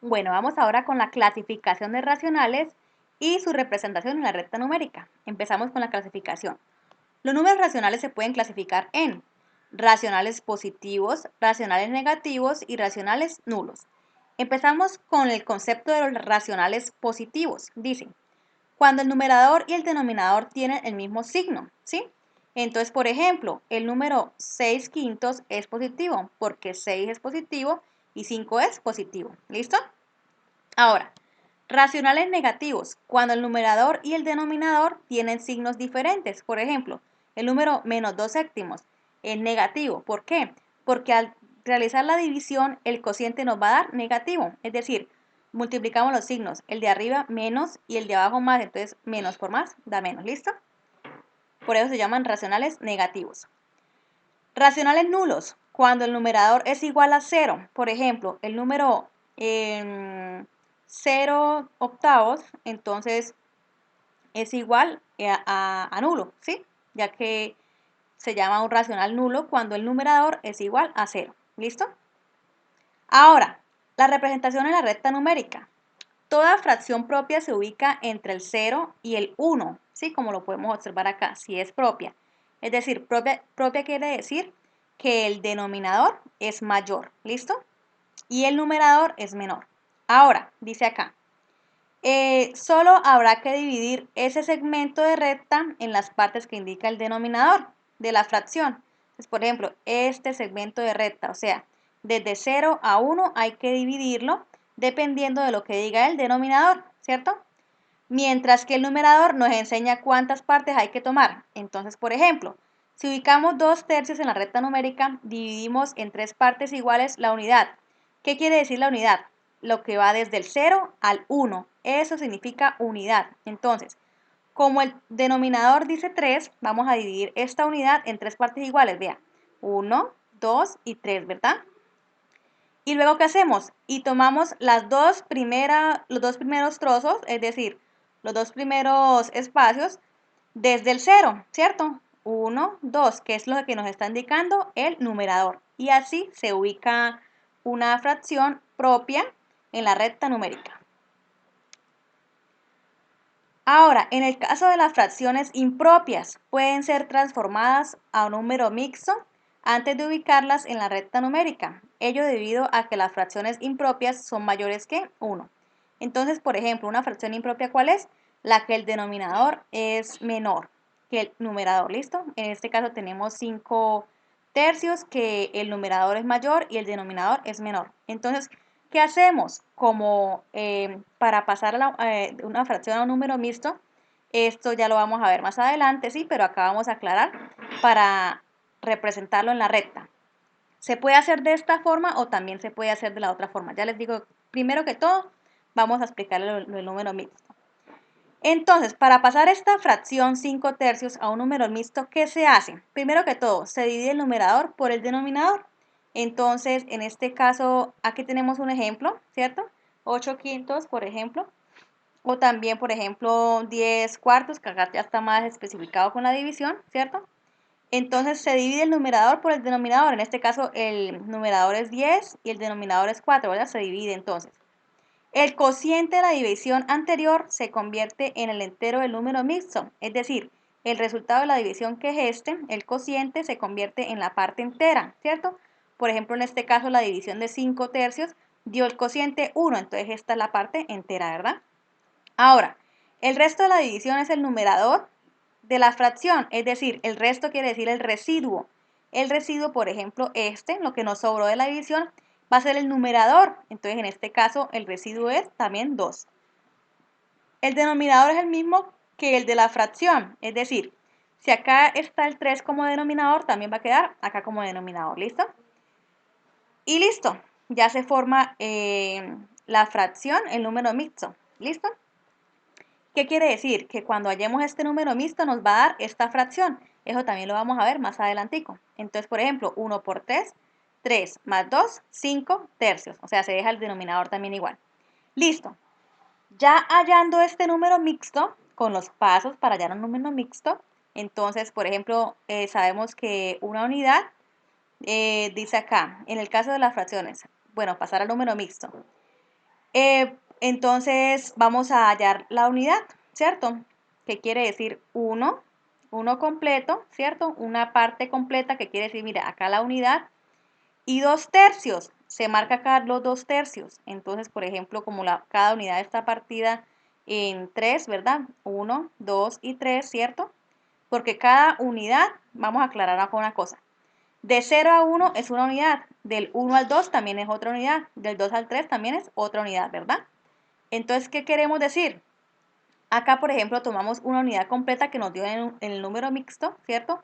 Bueno, vamos ahora con la clasificación de racionales y su representación en la recta numérica. Empezamos con la clasificación. Los números racionales se pueden clasificar en racionales positivos, racionales negativos y racionales nulos. Empezamos con el concepto de los racionales positivos. Dice, cuando el numerador y el denominador tienen el mismo signo, ¿sí? Entonces, por ejemplo, el número 6 quintos es positivo porque 6 es positivo y 5 es positivo. ¿Listo? Ahora, racionales negativos, cuando el numerador y el denominador tienen signos diferentes. Por ejemplo, el número menos 2 séptimos es negativo. ¿Por qué? Porque al realizar la división, el cociente nos va a dar negativo. Es decir, multiplicamos los signos, el de arriba menos y el de abajo más. Entonces, menos por más da menos. ¿Listo? Por eso se llaman racionales negativos. Racionales nulos, cuando el numerador es igual a 0. Por ejemplo, el número 0 octavos, entonces es igual a nulo, ¿sí? Ya que se llama un racional nulo cuando el numerador es igual a 0. ¿Listo? Ahora, la representación en la recta numérica. Toda fracción propia se ubica entre el 0 y el 1, ¿sí? Como lo podemos observar acá, si es propia. Es decir, propia quiere decir que el denominador es mayor, ¿listo? Y el numerador es menor. Ahora, dice acá, solo habrá que dividir ese segmento de recta en las partes que indica el denominador de la fracción. Entonces, por ejemplo, este segmento de recta, o sea, desde 0 a 1 hay que dividirlo dependiendo de lo que diga el denominador, ¿cierto? Mientras que el numerador nos enseña cuántas partes hay que tomar. Entonces, por ejemplo, si ubicamos 2 tercios en la recta numérica, dividimos en 3 partes iguales la unidad. ¿Qué quiere decir la unidad? Lo que va desde el 0 al 1. Eso significa unidad. Entonces, como el denominador dice 3, vamos a dividir esta unidad en 3 partes iguales. Vea, 1, 2 y 3, ¿verdad? Y luego, ¿qué hacemos? Y tomamos los dos primeros trozos, es decir, los dos primeros espacios desde el 0, ¿cierto? 1, 2, que es lo que nos está indicando el numerador. Y así se ubica una fracción propia en la recta numérica. Ahora, en el caso de las fracciones impropias, pueden ser transformadas a un número mixto antes de ubicarlas en la recta numérica, ello debido a que las fracciones impropias son mayores que 1. Entonces, por ejemplo, una fracción impropia, ¿cuál es? La que el denominador es menor que el numerador, ¿listo? En este caso tenemos 5 tercios, que el numerador es mayor y el denominador es menor. Entonces, ¿qué hacemos? Como para pasar una fracción a un número mixto, esto ya lo vamos a ver más adelante, sí, pero acá vamos a aclarar para representarlo en la recta. Se puede hacer de esta forma o también se puede hacer de la otra forma. Ya les digo, primero que todo, vamos a explicarle el número mixto. Entonces, para pasar esta fracción 5 tercios a un número mixto, ¿qué se hace? Primero que todo, se divide el numerador por el denominador. Entonces, en este caso, aquí tenemos un ejemplo, ¿cierto? 8 quintos, por ejemplo. O también, por ejemplo, 10 cuartos, que acá ya está más especificado con la división, ¿cierto? Entonces, se divide el numerador por el denominador. En este caso, el numerador es 10 y el denominador es 4, ¿verdad? Se divide entonces. El cociente de la división anterior se convierte en el entero del número mixto, es decir, el resultado de la división que es este, el cociente, se convierte en la parte entera, ¿cierto? Por ejemplo, en este caso la división de 5 tercios dio el cociente 1, entonces esta es la parte entera, ¿verdad? Ahora, el resto de la división es el numerador de la fracción, es decir, el resto quiere decir el residuo. El residuo, por ejemplo, lo que nos sobró de la división, va a ser el numerador. Entonces, en este caso, el residuo es también 2. El denominador es el mismo que el de la fracción, es decir, si acá está el 3 como denominador, también va a quedar acá como denominador, ¿listo? Y listo, ya se forma la fracción, el número mixto, ¿listo? ¿Qué quiere decir? Que cuando hallemos este número mixto nos va a dar esta fracción. Eso también lo vamos a ver más adelantico. Entonces, por ejemplo, 1 por 3, 3 más 2, 5 tercios. O sea, se deja el denominador también igual. Listo. Ya hallando este número mixto, con los pasos para hallar un número mixto, entonces, por ejemplo, sabemos que una unidad, dice acá, en el caso de las fracciones, bueno, pasar al número mixto. Entonces vamos a hallar la unidad, ¿cierto? ¿Qué quiere decir 1? 1 completo, ¿cierto? Una parte completa que quiere decir, mira, acá la unidad. Y 2/3, se marca acá los 2/3. Entonces, por ejemplo, como cada unidad está partida en 3, ¿verdad? 1, 2 y 3, ¿cierto? Porque cada unidad, vamos a aclarar acá una cosa. De 0 a 1 es una unidad, del 1 al 2 también es otra unidad, del 2 al 3 también es otra unidad, ¿verdad? Entonces, ¿qué queremos decir? Acá, por ejemplo, tomamos una unidad completa que nos dio en el número mixto, ¿cierto?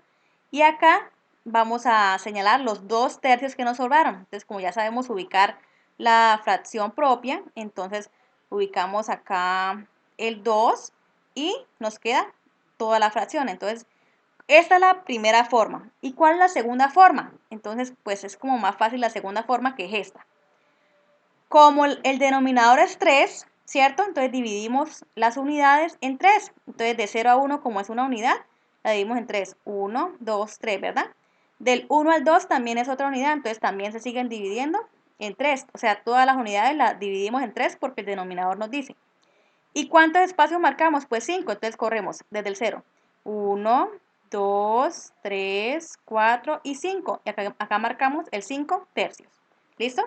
Y acá vamos a señalar los 2/3 que nos sobraron. Entonces, como ya sabemos ubicar la fracción propia, entonces ubicamos acá el 2 y nos queda toda la fracción. Entonces, esta es la primera forma. ¿Y cuál es la segunda forma? Entonces, pues es como más fácil la segunda forma que es esta. Como el denominador es 3, ¿cierto? Entonces dividimos las unidades en 3. Entonces de 0 a 1, como es una unidad, la dividimos en 3. 1, 2, 3, ¿verdad? Del 1 al 2 también es otra unidad, entonces también se siguen dividiendo en 3. O sea, todas las unidades las dividimos en 3 porque el denominador nos dice. ¿Y cuántos espacios marcamos? Pues 5. Entonces corremos desde el 0. 1, 2, 3, 4 y 5. Y acá marcamos el 5/3. ¿Listo?